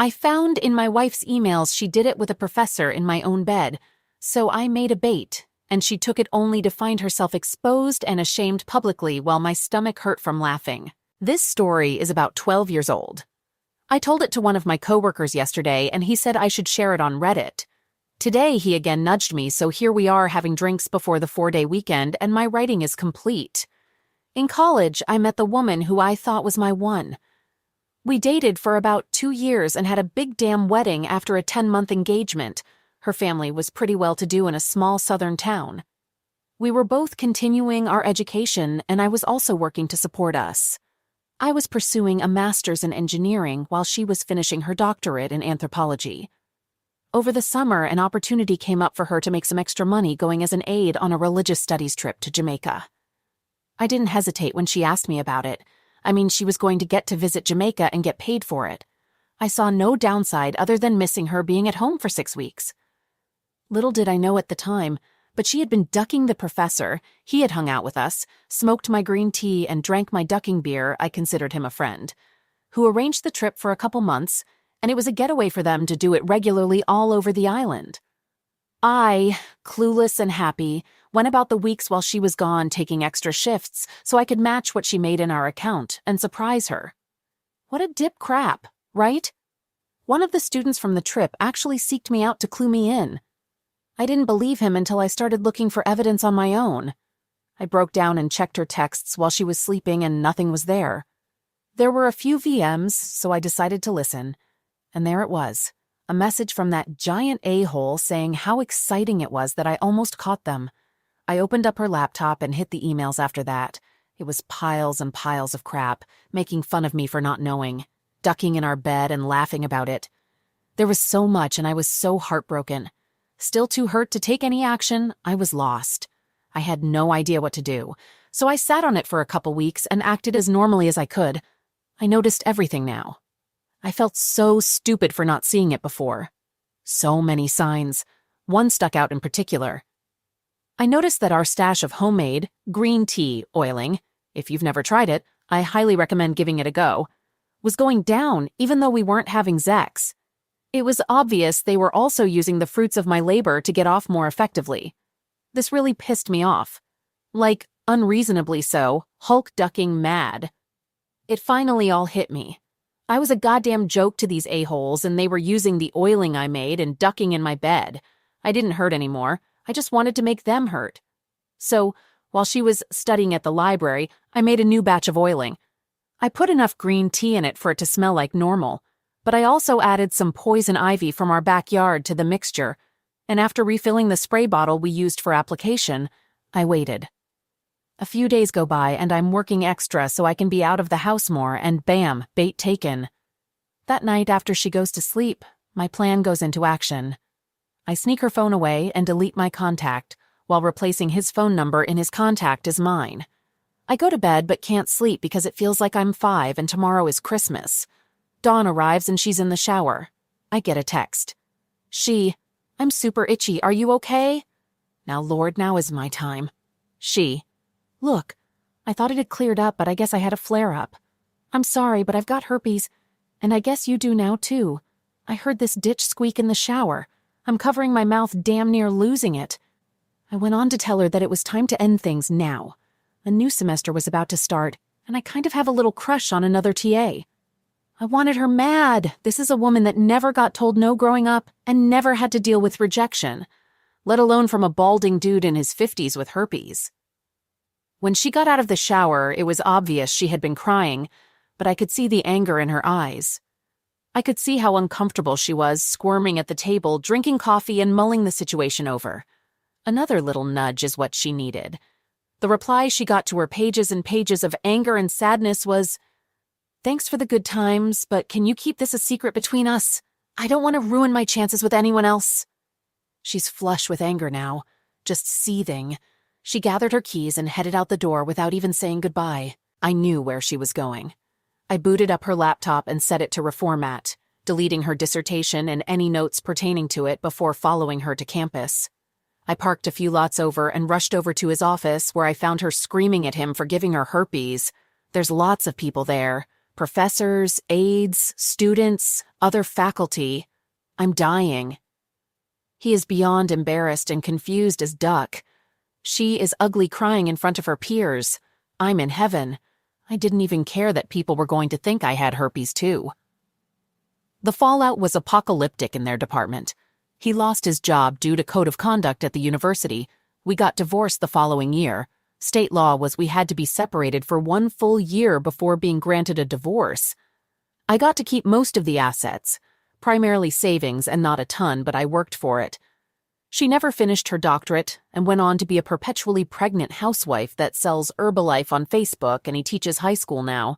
I found in my wife's emails she did it with a professor in my own bed, so I made a bait, and she took it only to find herself exposed and ashamed publicly while my stomach hurt from laughing. This story is about 12 years old. I told it to one of my coworkers yesterday, and he said I should share it on Reddit. Today, he again nudged me, so here we are having drinks before the 4-day weekend, and my writing is complete. In college, I met the woman who I thought was my one. We dated for about 2 years and had a big damn wedding after a 10-month engagement. Her family was pretty well-to-do in a small southern town. We were both continuing our education, and I was also working to support us. I was pursuing a master's in engineering while she was finishing her doctorate in anthropology. Over the summer, an opportunity came up for her to make some extra money going as an aide on a religious studies trip to Jamaica. I didn't hesitate when she asked me about it. I mean, she was going to get to visit Jamaica and get paid for it. I saw no downside other than missing her being at home for 6 weeks. Little did I know at the time, but she had been ducking the professor. He had hung out with us, smoked my green tea, and drank my ducking beer. I considered him a friend, who arranged the trip for a couple months, and it was a getaway for them to do it regularly all over the island. I, clueless and happy, went about the weeks while she was gone taking extra shifts so I could match what she made in our account and surprise her. What a dip crap, right? One of the students from the trip actually seeked me out to clue me in. I didn't believe him until I started looking for evidence on my own. I broke down and checked her texts while she was sleeping, and nothing was there. There were a few VMs, so I decided to listen. And there it was, a message from that giant a-hole saying how exciting it was that I almost caught them. I opened up her laptop and hit the emails after that. It was piles and piles of crap, making fun of me for not knowing, ducking in our bed and laughing about it. There was so much, and I was so heartbroken. Still too hurt to take any action, I was lost. I had no idea what to do, so I sat on it for a couple weeks and acted as normally as I could. I noticed everything now. I felt so stupid for not seeing it before. So many signs. One stuck out in particular. I noticed that our stash of homemade green tea oiling, if you've never tried it, I highly recommend giving it a go, was going down even though we weren't having Zex. It was obvious they were also using the fruits of my labor to get off more effectively. This really pissed me off. Like, unreasonably so, Hulk ducking mad. It finally all hit me. I was a goddamn joke to these a-holes, and they were using the oiling I made and ducking in my bed. I didn't hurt anymore. I just wanted to make them hurt. So, while she was studying at the library, I made a new batch of oiling. I put enough green tea in it for it to smell like normal, but I also added some poison ivy from our backyard to the mixture, and after refilling the spray bottle we used for application, I waited. A few days go by and I'm working extra so I can be out of the house more, and bam, bait taken. That night after she goes to sleep, my plan goes into action. I sneak her phone away and delete my contact, while replacing his phone number in his contact as mine. I go to bed but can't sleep because it feels like I'm 5 and tomorrow is Christmas. Dawn arrives and she's in the shower. I get a text. I'm super itchy, are you okay? Now Lord, now is my time. Look, I thought it had cleared up, but I guess I had a flare-up. I'm sorry, but I've got herpes, and I guess you do now too. I heard this ditch squeak in the shower. I'm covering my mouth, damn near losing it. I went on to tell her that it was time to end things now. A new semester was about to start, and I kind of have a little crush on another TA. I wanted her mad. This is a woman that never got told no growing up and never had to deal with rejection, let alone from a balding dude in his 50s with herpes. When she got out of the shower, it was obvious she had been crying, but I could see the anger in her eyes. I could see how uncomfortable she was, squirming at the table, drinking coffee and mulling the situation over. Another little nudge is what she needed. The reply she got to her pages and pages of anger and sadness was, "Thanks for the good times, but can you keep this a secret between us? I don't want to ruin my chances with anyone else." She's flush with anger now, just seething. She gathered her keys and headed out the door without even saying goodbye. I knew where she was going. I booted up her laptop and set it to reformat, deleting her dissertation and any notes pertaining to it before following her to campus. I parked a few lots over and rushed over to his office, where I found her screaming at him for giving her herpes. There's lots of people there, Professors, aides, students, other faculty. I'm dying. He is beyond embarrassed and confused as duck. She is ugly crying in front of her peers. I'm in heaven. I didn't even care that people were going to think I had herpes too. The fallout was apocalyptic in their department. He lost his job due to code of conduct at the university. We got divorced the following year. State law was we had to be separated for 1 full year before being granted a divorce. I got to keep most of the assets, primarily savings and not a ton, but I worked for it. She never finished her doctorate and went on to be a perpetually pregnant housewife that sells Herbalife on Facebook, and he teaches high school now.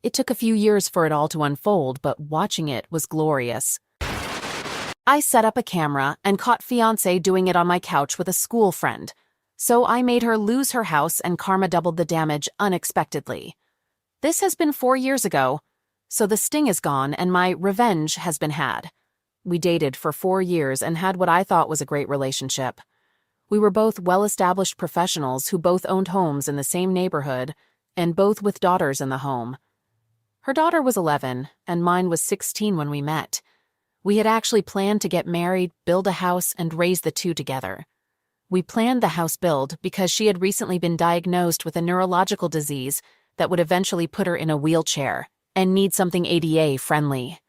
It took a few years for it all to unfold, but watching it was glorious. I set up a camera and caught Fiancée doing it on my couch with a school friend. So I made her lose her house and karma doubled the damage unexpectedly. This has been 4 years ago, so the sting is gone and my revenge has been had. We dated for 4 years and had what I thought was a great relationship. We were both well-established professionals who both owned homes in the same neighborhood and both with daughters in the home. Her daughter was 11 and mine was 16 when we met. We had actually planned to get married, build a house, and raise the two together. We planned the house build because she had recently been diagnosed with a neurological disease that would eventually put her in a wheelchair and need something ADA-friendly.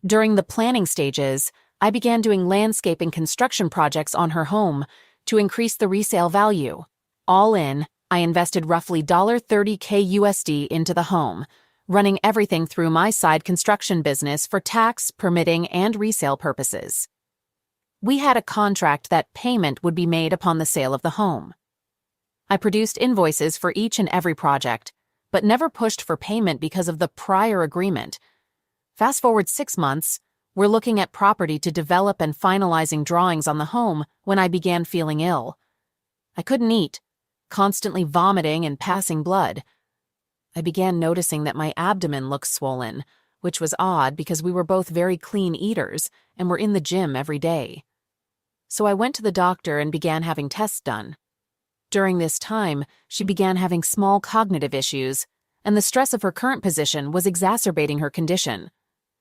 During the planning stages, I began doing landscape and construction projects on her home to increase the resale value. All in, I invested roughly $30K USD into the home, running everything through my side construction business for tax, permitting, and resale purposes. We had a contract that payment would be made upon the sale of the home. I produced invoices for each and every project, but never pushed for payment because of the prior agreement. Fast forward 6 months, we're looking at property to develop and finalizing drawings on the home when I began feeling ill. I couldn't eat, constantly vomiting and passing blood. I began noticing that my abdomen looked swollen, which was odd because we were both very clean eaters and were in the gym every day. So I went to the doctor and began having tests done. During this time, she began having small cognitive issues, and the stress of her current position was exacerbating her condition.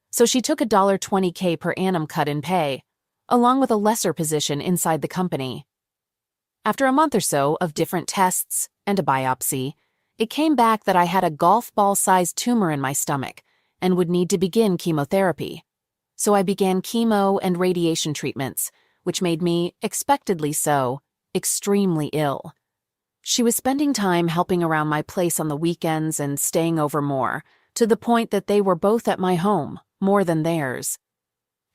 So she took a $20K per annum cut in pay, along with a lesser position inside the company. After a month or so of different tests and a biopsy, it came back that I had a golf ball-sized tumor in my stomach and would need to begin chemotherapy. So I began chemo and radiation treatments, which made me, expectedly so, extremely ill. She was spending time helping around my place on the weekends and staying over more, to the point that they were both at my home, more than theirs.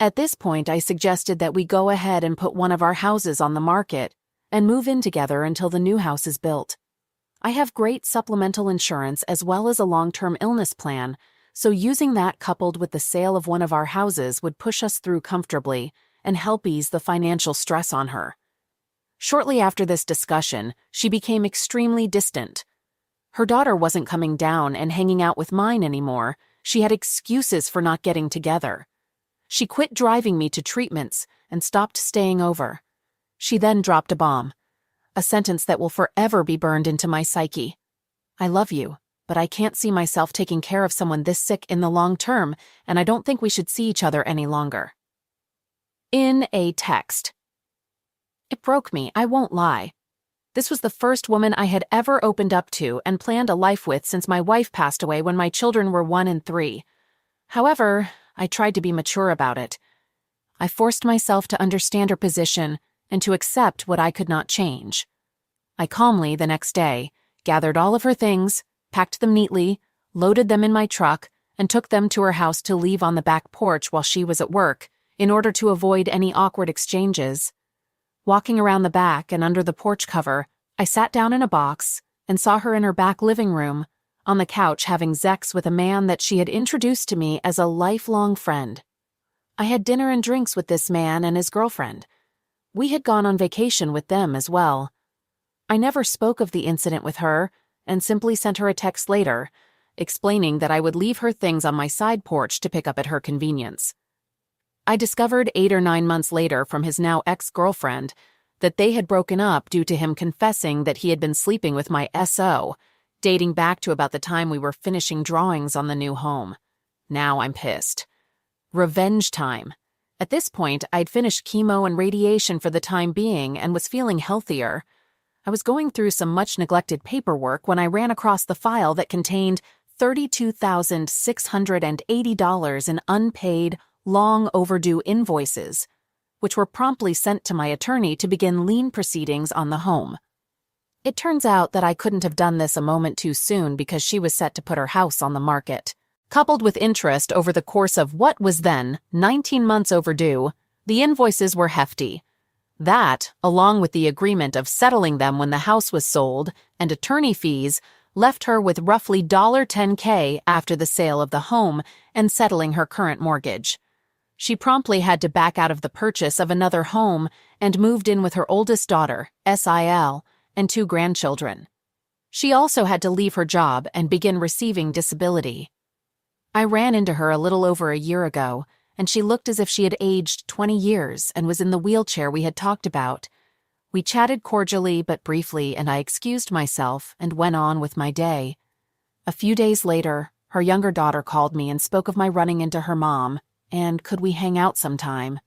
At this point, I suggested that we go ahead and put one of our houses on the market and move in together until the new house is built. I have great supplemental insurance as well as a long-term illness plan, so using that coupled with the sale of one of our houses would push us through comfortably and help ease the financial stress on her. Shortly after this discussion, she became extremely distant. Her daughter wasn't coming down and hanging out with mine anymore. She had excuses for not getting together. She quit driving me to treatments and stopped staying over. She then dropped a bomb, a sentence that will forever be burned into my psyche. I love you, but I can't see myself taking care of someone this sick in the long term, and I don't think we should see each other any longer. In a text. It broke me, I won't lie. This was the first woman I had ever opened up to and planned a life with since my wife passed away when my children were 1 and 3. However, I tried to be mature about it. I forced myself to understand her position and to accept what I could not change. I calmly, the next day, gathered all of her things, packed them neatly, loaded them in my truck, and took them to her house to leave on the back porch while she was at work, in order to avoid any awkward exchanges. Walking around the back and under the porch cover, I sat down in a box and saw her in her back living room, on the couch having sex with a man that she had introduced to me as a lifelong friend. I had dinner and drinks with this man and his girlfriend. We had gone on vacation with them as well. I never spoke of the incident with her and simply sent her a text later, explaining that I would leave her things on my side porch to pick up at her convenience. I discovered 8 or 9 months later from his now ex-girlfriend that they had broken up due to him confessing that he had been sleeping with my SO, dating back to about the time we were finishing drawings on the new home. Now I'm pissed. Revenge time. At this point, I'd finished chemo and radiation for the time being and was feeling healthier. I was going through some much-neglected paperwork when I ran across the file that contained $32,680 in unpaid, long overdue invoices, which were promptly sent to my attorney to begin lien proceedings on the home. It turns out that I couldn't have done this a moment too soon because she was set to put her house on the market. Coupled with interest over the course of what was then 19 months overdue, the invoices were hefty. That, along with the agreement of settling them when the house was sold and attorney fees, left her with roughly $10K after the sale of the home and settling her current mortgage. She promptly had to back out of the purchase of another home and moved in with her oldest daughter, SIL, and 2 grandchildren. She also had to leave her job and begin receiving disability. I ran into her a little over a year ago, and she looked as if she had aged 20 years and was in the wheelchair we had talked about. We chatted cordially but briefly, and I excused myself and went on with my day. A few days later, her younger daughter called me and spoke of my running into her mom, and could we hang out sometime?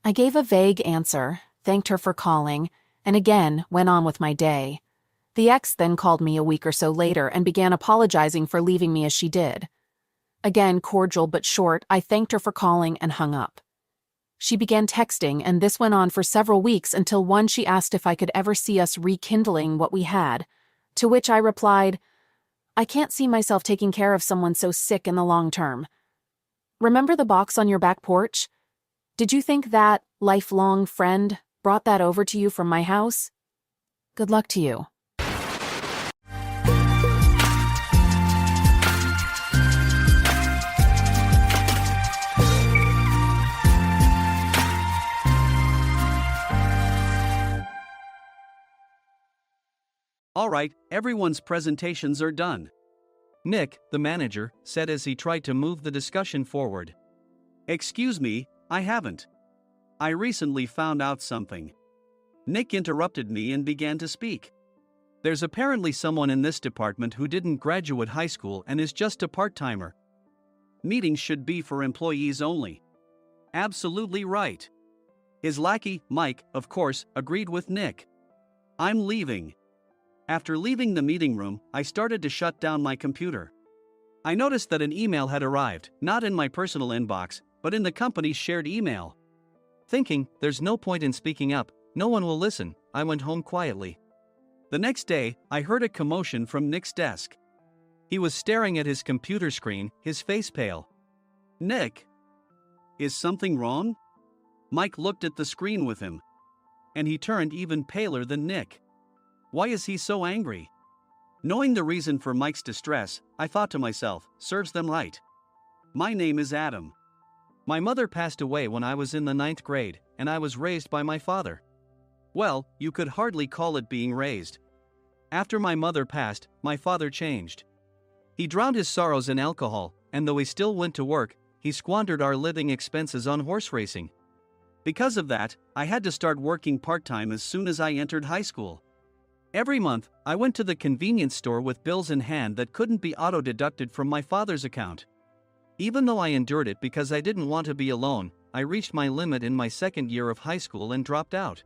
I gave a vague answer, thanked her for calling, and again went on with my day. The ex then called me a week or so later and began apologizing for leaving me as she did. Again, cordial but short, I thanked her for calling and hung up. She began texting, and this went on for several weeks until one she asked if I could ever see us rekindling what we had, to which I replied, "I can't see myself taking care of someone so sick in the long term. Remember the box on your back porch? Did you think that lifelong friend brought that over to you from my house? Good luck to you." Alright, everyone's presentations are done. Nick, the manager, said as he tried to move the discussion forward. Excuse me, I haven't. I recently found out something. Nick interrupted me and began to speak. There's apparently someone in this department who didn't graduate high school and is just a part-timer. Meetings should be for employees only. Absolutely right. His lackey, Mike, of course, agreed with Nick. I'm leaving. After leaving the meeting room, I started to shut down my computer. I noticed that an email had arrived, not in my personal inbox, but in the company's shared email. Thinking, there's no point in speaking up, no one will listen, I went home quietly. The next day, I heard a commotion from Nick's desk. He was staring at his computer screen, his face pale. Nick? Is something wrong? Mike looked at the screen with him. And he turned even paler than Nick. Why is he so angry? Knowing the reason for Mike's distress, I thought to myself, serves them right. My name is Adam. My mother passed away when I was in the 9th grade, and I was raised by my father. Well, you could hardly call it being raised. After my mother passed, my father changed. He drowned his sorrows in alcohol, and though he still went to work, he squandered our living expenses on horse racing. Because of that, I had to start working part-time as soon as I entered high school. Every month, I went to the convenience store with bills in hand that couldn't be auto-deducted from my father's account. Even though I endured it because I didn't want to be alone, I reached my limit in my 2nd year of high school and dropped out.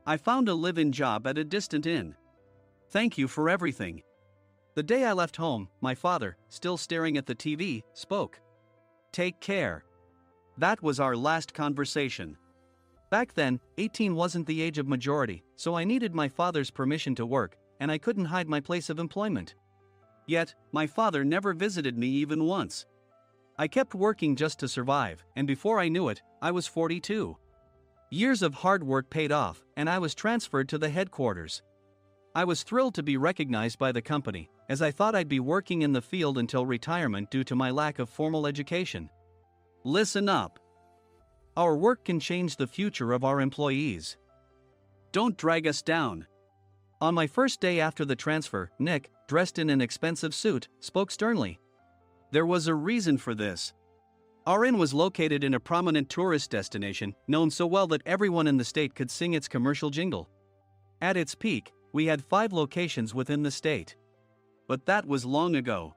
I found a live-in job at a distant inn. Thank you for everything. The day I left home, my father, still staring at the TV, spoke. Take care. That was our last conversation. Back then, 18 wasn't the age of majority, so I needed my father's permission to work, and I couldn't hide my place of employment. Yet, my father never visited me even once. I kept working just to survive, and before I knew it, I was 42. Years of hard work paid off, and I was transferred to the headquarters. I was thrilled to be recognized by the company, as I thought I'd be working in the field until retirement due to my lack of formal education. Listen up. Our work can change the future of our employees. Don't drag us down. On my first day after the transfer, Nick, dressed in an expensive suit, spoke sternly. There was a reason for this. Our inn was located in a prominent tourist destination, known so well that everyone in the state could sing its commercial jingle. At its peak, we had 5 locations within the state. But that was long ago.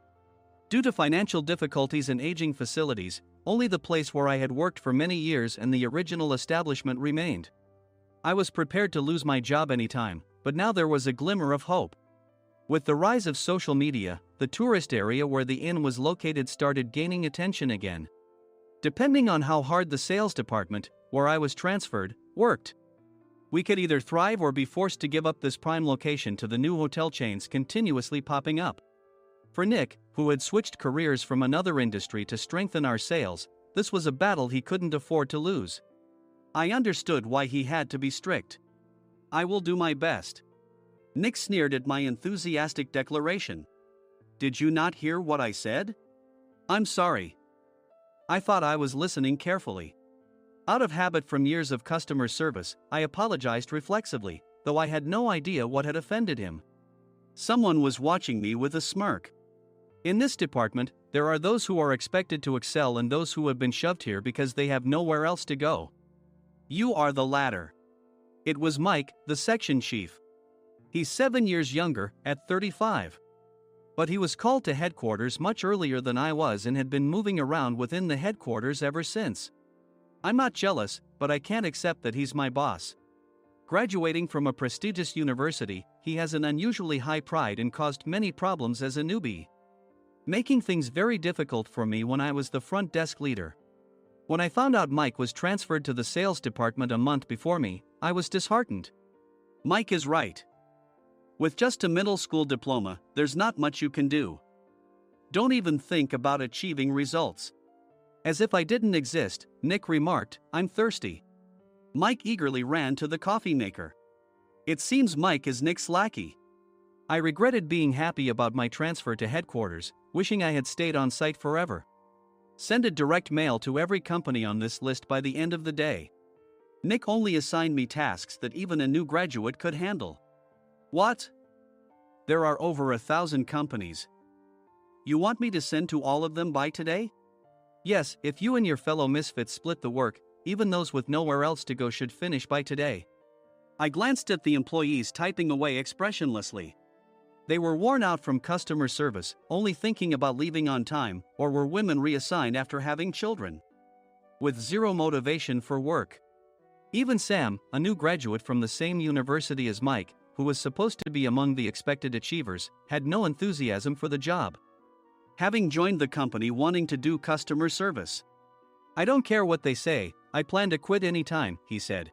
Due to financial difficulties and aging facilities, only the place where I had worked for many years and the original establishment remained. I was prepared to lose my job anytime, but now there was a glimmer of hope. With the rise of social media, the tourist area where the inn was located started gaining attention again. Depending on how hard the sales department, where I was transferred, worked, we could either thrive or be forced to give up this prime location to the new hotel chains continuously popping up. For Nick, who had switched careers from another industry to strengthen our sales, this was a battle he couldn't afford to lose. I understood why he had to be strict. "I will do my best." Nick sneered at my enthusiastic declaration. "Did you not hear what I said?" "I'm sorry. I thought I was listening carefully." Out of habit from years of customer service, I apologized reflexively, though I had no idea what had offended him. Someone was watching me with a smirk. In this department, there are those who are expected to excel and those who have been shoved here because they have nowhere else to go. You are the latter. It was Mike, the section chief. He's 7 years younger, at 35. But he was called to headquarters much earlier than I was and had been moving around within the headquarters ever since. I'm not jealous, but I can't accept that he's my boss. Graduating from a prestigious university, he has an unusually high pride and caused many problems as a newbie, making things very difficult for me when I was the front desk leader. When I found out Mike was transferred to the sales department a month before me, I was disheartened. Mike is right. With just a middle school diploma, there's not much you can do. Don't even think about achieving results. As if I didn't exist, Nick remarked, "I'm thirsty." Mike eagerly ran to the coffee maker. It seems Mike is Nick's lackey. I regretted being happy about my transfer to headquarters, wishing I had stayed on site forever. Send a direct mail to every company on this list by the end of the day. Nick only assigned me tasks that even a new graduate could handle. What? There are over 1,000 companies. You want me to send to all of them by today? Yes, if you and your fellow misfits split the work, even those with nowhere else to go should finish by today. I glanced at the employees typing away expressionlessly. They were worn out from customer service, only thinking about leaving on time, or were women reassigned after having children, with zero motivation for work. Even Sam, a new graduate from the same university as Mike, who was supposed to be among the expected achievers, had no enthusiasm for the job, having joined the company wanting to do customer service. "I don't care what they say, I plan to quit any time," he said.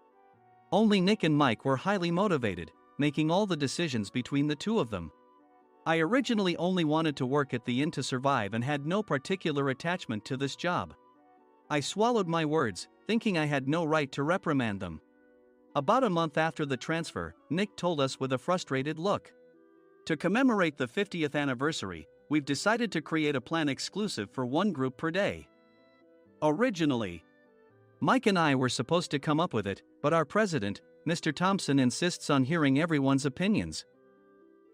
Only Nick and Mike were highly motivated, making all the decisions between the two of them. I originally only wanted to work at the inn to survive and had no particular attachment to this job. I swallowed my words, thinking I had no right to reprimand them. About a month after the transfer, Nick told us with a frustrated look, "To commemorate the 50th anniversary, we've decided to create a plan exclusive for one group per day." Originally, Mike and I were supposed to come up with it, but our president, Mr. Thompson, insists on hearing everyone's opinions.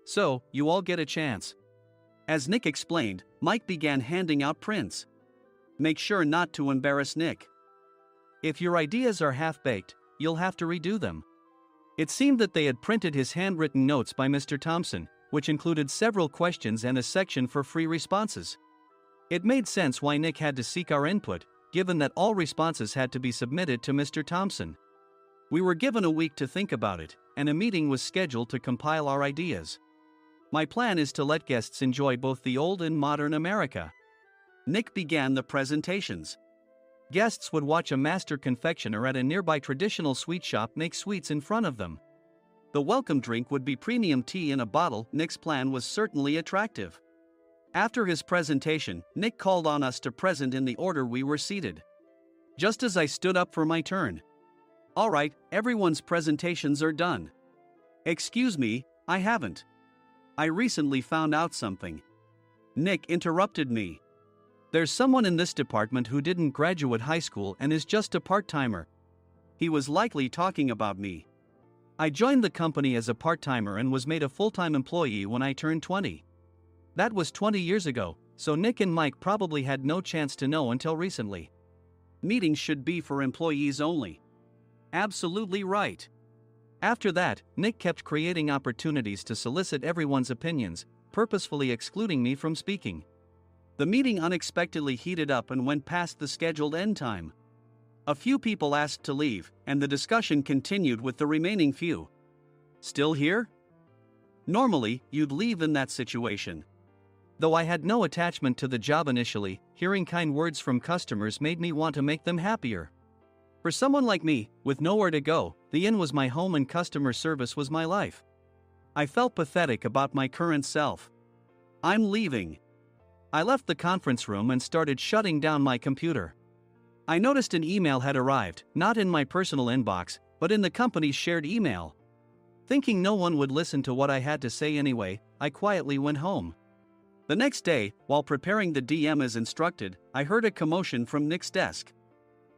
"So, you all get a chance." As Nick explained, Mike began handing out prints. "Make sure not to embarrass Nick. If your ideas are half-baked, you'll have to redo them." It seemed that they had printed his handwritten notes by Mr. Thompson, which included several questions and a section for free responses. It made sense why Nick had to seek our input, given that all responses had to be submitted to Mr. Thompson. We were given a week to think about it, and a meeting was scheduled to compile our ideas. My plan is to let guests enjoy both the old and modern America. Nick began the presentations. Guests would watch a master confectioner at a nearby traditional sweet shop make sweets in front of them. The welcome drink would be premium tea in a bottle. Nick's plan was certainly attractive. After his presentation, Nick called on us to present in the order we were seated. Just as I stood up for my turn. "All right, everyone's presentations are done." "Excuse me, I haven't. I recently found out something." Nick interrupted me. "There's someone in this department who didn't graduate high school and is just a part-timer." He was likely talking about me. I joined the company as a part-timer and was made a full-time employee when I turned 20. That was 20 years ago, so Nick and Mike probably had no chance to know until recently. Meetings should be for employees only. Absolutely right. After that, Nick kept creating opportunities to solicit everyone's opinions, purposefully excluding me from speaking. The meeting unexpectedly heated up and went past the scheduled end time. A few people asked to leave, and the discussion continued with the remaining few. Still here? Normally, you'd leave in that situation. Though I had no attachment to the job initially, hearing kind words from customers made me want to make them happier. For someone like me, with nowhere to go, the inn was my home and customer service was my life. I felt pathetic about my current self. I'm leaving. I left the conference room and started shutting down my computer. I noticed an email had arrived, not in my personal inbox, but in the company's shared email. Thinking no one would listen to what I had to say anyway, I quietly went home. The next day, while preparing the DM as instructed, I heard a commotion from Nick's desk.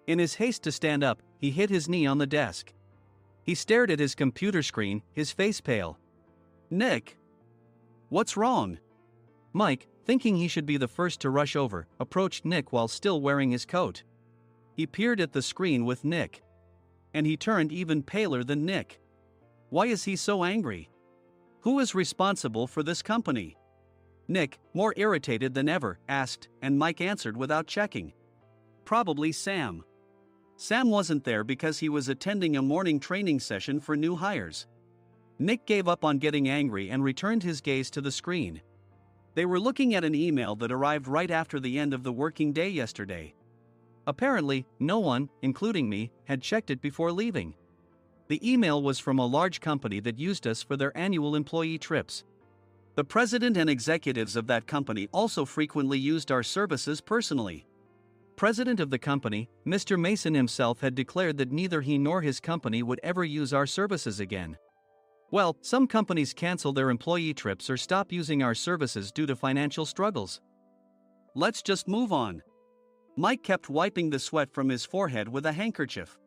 In his haste to stand up, he hit his knee on the desk. He stared at his computer screen, his face pale. "Nick? What's wrong?" Mike, thinking he should be the first to rush over, approached Nick while still wearing his coat. He peered at the screen with Nick. And he turned even paler than Nick. Why is he so angry? Who is responsible for this company? Nick, more irritated than ever, asked, and Mike answered without checking. Probably Sam. Sam wasn't there because he was attending a morning training session for new hires. Nick gave up on getting angry and returned his gaze to the screen. They were looking at an email that arrived right after the end of the working day yesterday. Apparently, no one, including me, had checked it before leaving. The email was from a large company that used us for their annual employee trips. The president and executives of that company also frequently used our services personally. President of the company, Mr. Mason himself, had declared that neither he nor his company would ever use our services again. Well, some companies cancel their employee trips or stop using our services due to financial struggles. Let's just move on. Mike kept wiping the sweat from his forehead with a handkerchief.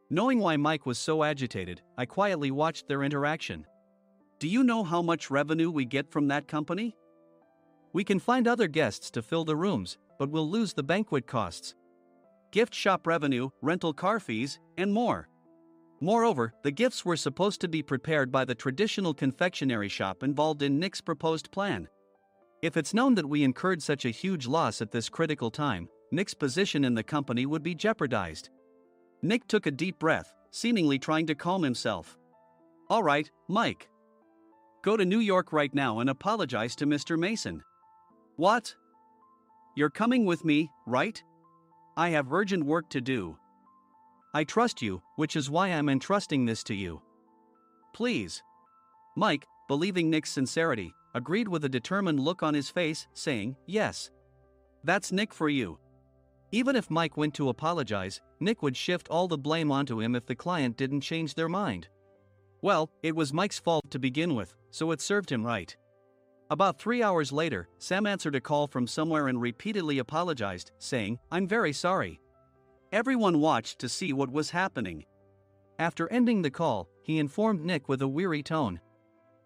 Knowing why Mike was so agitated, I quietly watched their interaction. Do you know how much revenue we get from that company? We can find other guests to fill the rooms, but we'll lose the banquet costs, gift shop revenue, rental car fees, and more. Moreover, the gifts were supposed to be prepared by the traditional confectionery shop involved in Nick's proposed plan. If it's known that we incurred such a huge loss at this critical time, Nick's position in the company would be jeopardized. Nick took a deep breath, seemingly trying to calm himself. All right, Mike. Go to New York right now and apologize to Mr. Mason. What? You're coming with me, right? I have urgent work to do. I trust you, which is why I'm entrusting this to you. Please. Mike, believing Nick's sincerity, agreed with a determined look on his face, saying, yes. That's Nick for you. Even if Mike went to apologize, Nick would shift all the blame onto him if the client didn't change their mind. Well, it was Mike's fault to begin with, so it served him right. About 3 hours later, Sam answered a call from somewhere and repeatedly apologized, saying, I'm very sorry. Everyone watched to see what was happening. After ending the call, he informed Nick with a weary tone.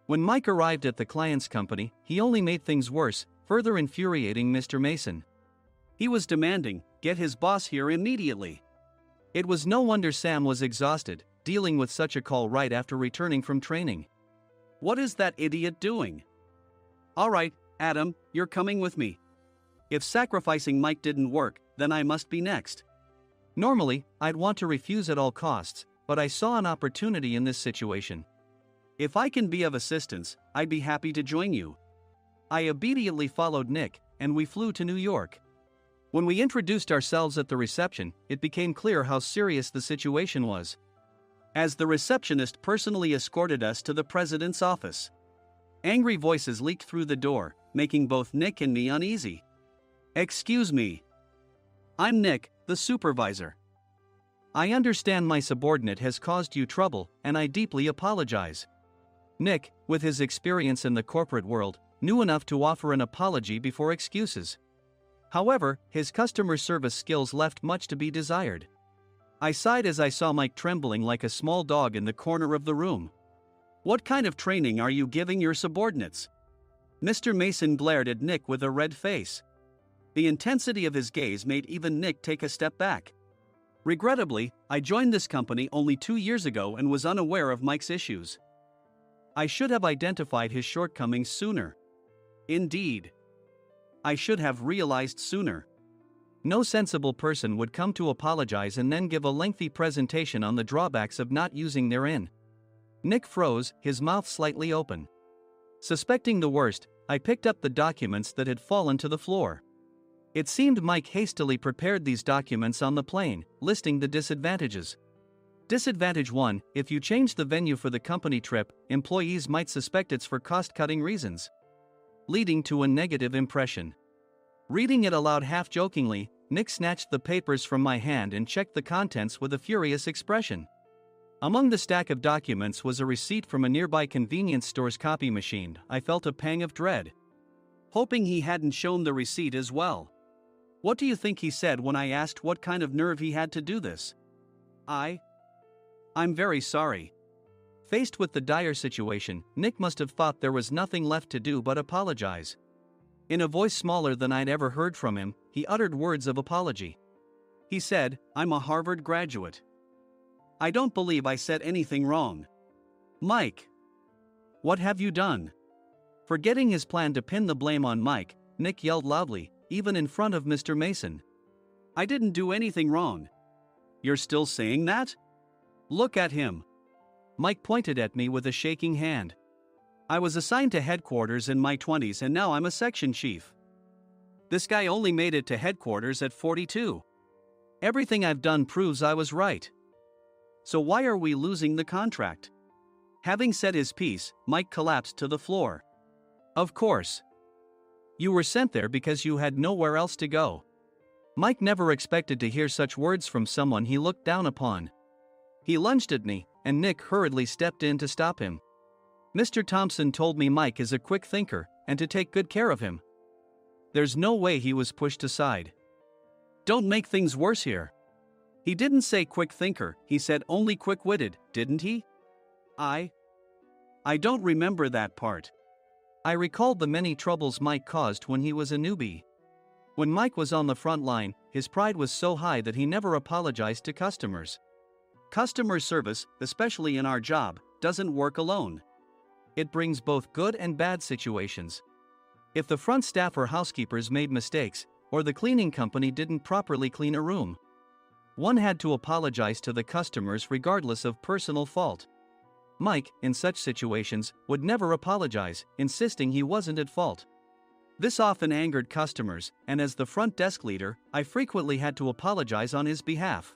When Mike arrived at the client's company, he only made things worse, further infuriating Mr. Mason. He was demanding, get his boss here immediately. It was no wonder Sam was exhausted, dealing with such a call right after returning from training. What is that idiot doing? All right, Adam, you're coming with me. If sacrificing Mike didn't work, then I must be next. Normally, I'd want to refuse at all costs, but I saw an opportunity in this situation. If I can be of assistance, I'd be happy to join you. I immediately followed Nick, and we flew to New York. When we introduced ourselves at the reception, it became clear how serious the situation was. As the receptionist personally escorted us to the president's office. Angry voices leaked through the door, making both Nick and me uneasy. Excuse me. I'm Nick, the supervisor. I understand my subordinate has caused you trouble, and I deeply apologize. Nick, with his experience in the corporate world, knew enough to offer an apology before excuses. However, his customer service skills left much to be desired. I sighed as I saw Mike trembling like a small dog in the corner of the room. What kind of training are you giving your subordinates? Mr. Mason glared at Nick with a red face. The intensity of his gaze made even Nick take a step back. Regrettably, I joined this company only 2 years ago and was unaware of Mike's issues. I should have identified his shortcomings sooner. Indeed. I should have realized sooner. No sensible person would come to apologize and then give a lengthy presentation on the drawbacks of not using their in. Nick froze, his mouth slightly open. Suspecting the worst, I picked up the documents that had fallen to the floor. It seemed Mike hastily prepared these documents on the plane, listing the disadvantages. Disadvantage 1: if you change the venue for the company trip, employees might suspect it's for cost-cutting reasons, leading to a negative impression. Reading it aloud half-jokingly, Nick snatched the papers from my hand and checked the contents with a furious expression. Among the stack of documents was a receipt from a nearby convenience store's copy machine. I felt a pang of dread, hoping he hadn't shown the receipt as well. What do you think he said when I asked what kind of nerve he had to do this? I'm very sorry. Faced with the dire situation, Nick must have thought there was nothing left to do but apologize. In a voice smaller than I'd ever heard from him, he uttered words of apology. He said, "I'm a Harvard graduate. I don't believe I said anything wrong." Mike! What have you done? Forgetting his plan to pin the blame on Mike, Nick yelled loudly, even in front of Mr. Mason. "I didn't do anything wrong." "You're still saying that? Look at him." Mike pointed at me with a shaking hand. "I was assigned to headquarters in my 20s and now I'm a section chief. This guy only made it to headquarters at 42. Everything I've done proves I was right. So why are we losing the contract?" Having said his piece, Mike collapsed to the floor. "Of course. You were sent there because you had nowhere else to go." Mike never expected to hear such words from someone he looked down upon. He lunged at me, and Nick hurriedly stepped in to stop him. "Mr. Thompson told me Mike is a quick thinker, and to take good care of him." There's no way he was pushed aside. "Don't make things worse here. He didn't say quick thinker, he said only quick-witted, didn't he?" I don't remember that part." I recalled the many troubles Mike caused when he was a newbie. When Mike was on the front line, his pride was so high that he never apologized to customers. Customer service, especially in our job, doesn't work alone. It brings both good and bad situations. If the front staff or housekeepers made mistakes, or the cleaning company didn't properly clean a room, one had to apologize to the customers regardless of personal fault. Mike, in such situations, would never apologize, insisting he wasn't at fault. This often angered customers, and as the front desk leader, I frequently had to apologize on his behalf.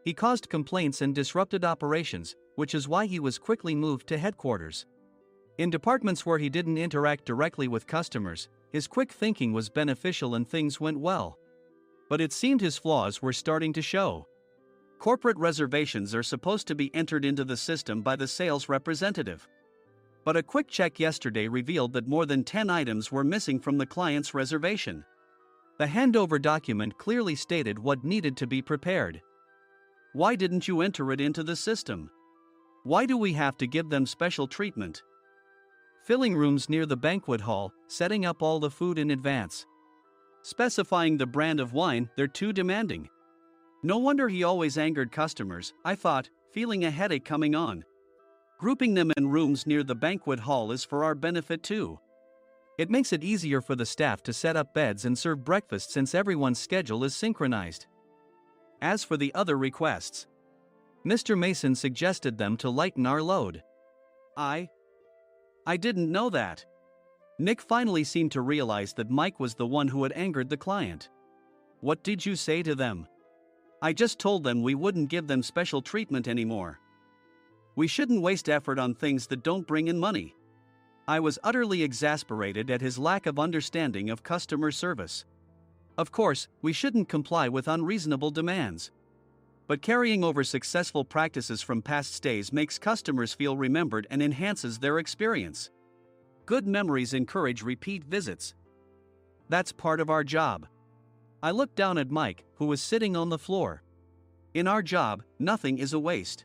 He caused complaints and disrupted operations, which is why he was quickly moved to headquarters. In departments where he didn't interact directly with customers, his quick thinking was beneficial and things went well. But it seemed his flaws were starting to show. Corporate reservations are supposed to be entered into the system by the sales representative. But a quick check yesterday revealed that more than 10 items were missing from the client's reservation. The handover document clearly stated what needed to be prepared. Why didn't you enter it into the system? Why do we have to give them special treatment? Filling rooms near the banquet hall, setting up all the food in advance. Specifying the brand of wine, they're too demanding. No wonder he always angered customers, I thought, feeling a headache coming on. Grouping them in rooms near the banquet hall is for our benefit too. It makes it easier for the staff to set up beds and serve breakfast since everyone's schedule is synchronized. As for the other requests, Mr. Mason suggested them to lighten our load. I didn't know that. Nick finally seemed to realize that Mike was the one who had angered the client. What did you say to them? I just told them we wouldn't give them special treatment anymore. We shouldn't waste effort on things that don't bring in money. I was utterly exasperated at his lack of understanding of customer service. Of course, we shouldn't comply with unreasonable demands. But carrying over successful practices from past stays makes customers feel remembered and enhances their experience. Good memories encourage repeat visits. That's part of our job. I looked down at Mike, who was sitting on the floor. In our job, nothing is a waste.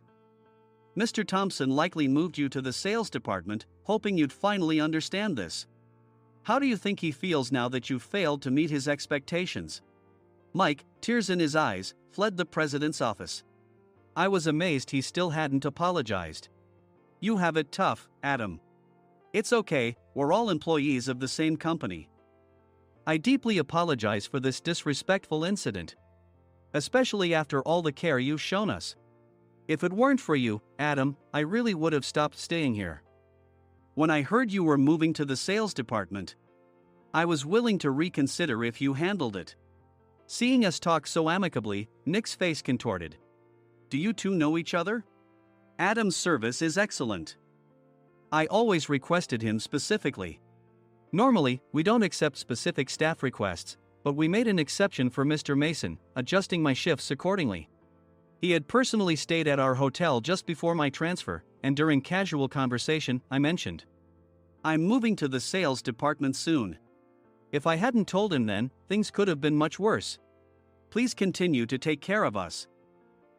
Mr. Thompson likely moved you to the sales department, hoping you'd finally understand this. How do you think he feels now that you failed to meet his expectations? Mike, tears in his eyes, fled the president's office. I was amazed he still hadn't apologized. You have it tough, Adam. It's okay, we're all employees of the same company. I deeply apologize for this disrespectful incident, especially after all the care you've shown us. If it weren't for you, Adam, I really would have stopped staying here. When I heard you were moving to the sales department, I was willing to reconsider if you handled it." Seeing us talk so amicably, Nick's face contorted. "Do you two know each other?" "Adam's service is excellent. I always requested him specifically. Normally, we don't accept specific staff requests, but we made an exception for Mr. Mason, adjusting my shifts accordingly. He had personally stayed at our hotel just before my transfer, and during casual conversation, I mentioned, 'I'm moving to the sales department soon.' If I hadn't told him then, things could have been much worse. Please continue to take care of us.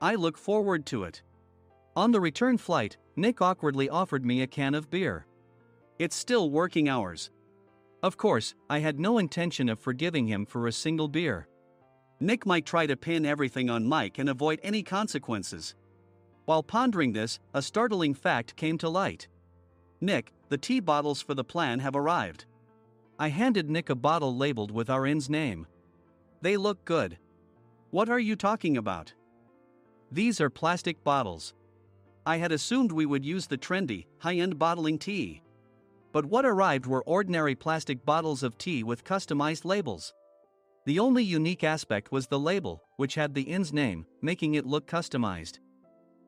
I look forward to it." On the return flight, Nick awkwardly offered me a can of beer. "It's still working hours." Of course, I had no intention of forgiving him for a single beer. Nick might try to pin everything on Mike and avoid any consequences. While pondering this, a startling fact came to light. "Nick, the tea bottles for the plan have arrived." I handed Nick a bottle labeled with our inn's name. "They look good." "What are you talking about?" "These are plastic bottles. I had assumed we would use the trendy, high-end bottling tea. But what arrived were ordinary plastic bottles of tea with customized labels. The only unique aspect was the label, which had the inn's name, making it look customized.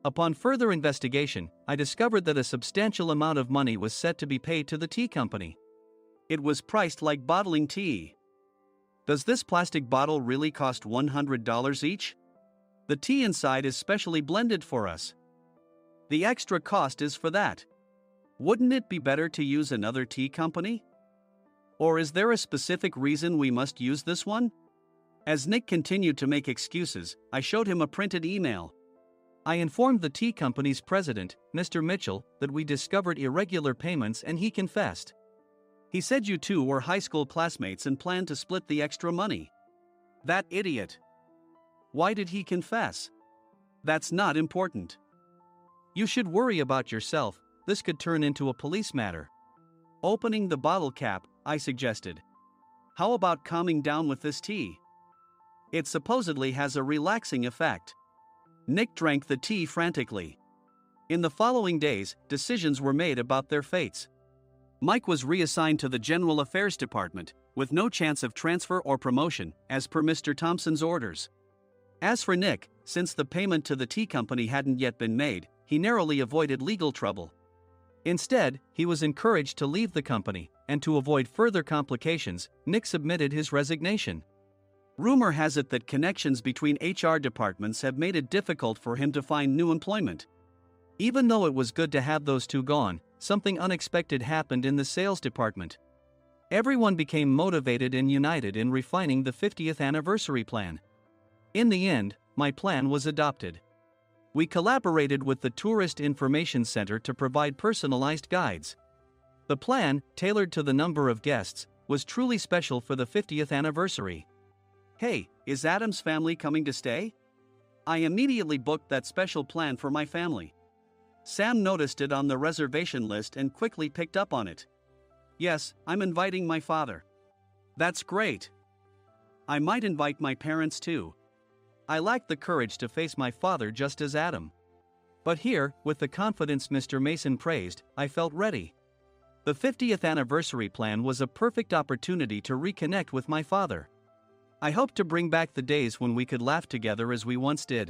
Upon further investigation, I discovered that a substantial amount of money was set to be paid to the tea company. It was priced like bottling tea. Does this plastic bottle really cost $100 each? The tea inside is specially blended for us. The extra cost is for that. Wouldn't it be better to use another tea company? Or is there a specific reason we must use this one?" As Nick continued to make excuses, I showed him a printed email. I informed the tea company's president, Mr. Mitchell, that we discovered irregular payments and he confessed. He said you two were high school classmates and planned to split the extra money. That idiot. Why did he confess? That's not important. You should worry about yourself, this could turn into a police matter. Opening the bottle cap, I suggested. How about calming down with this tea? It supposedly has a relaxing effect. Nick drank the tea frantically. In the following days, decisions were made about their fates. Mike was reassigned to the General Affairs Department, with no chance of transfer or promotion, as per Mr. Thompson's orders. As for Nick, since the payment to the tea company hadn't yet been made, he narrowly avoided legal trouble. Instead, he was encouraged to leave the company, and to avoid further complications, Nick submitted his resignation. Rumor has it that connections between HR departments have made it difficult for him to find new employment. Even though it was good to have those two gone, something unexpected happened in the sales department. Everyone became motivated and united in refining the 50th anniversary plan. In the end, my plan was adopted. We collaborated with the Tourist Information Center to provide personalized guides. The plan, tailored to the number of guests, was truly special for the 50th anniversary. "Hey, is Adam's family coming to stay?" I immediately booked that special plan for my family. Sam noticed it on the reservation list and quickly picked up on it. "Yes, I'm inviting my father." "That's great. I might invite my parents too." I lacked the courage to face my father just as Adam. But here, with the confidence Mr. Mason praised, I felt ready. The 50th anniversary plan was a perfect opportunity to reconnect with my father. I hoped to bring back the days when we could laugh together as we once did.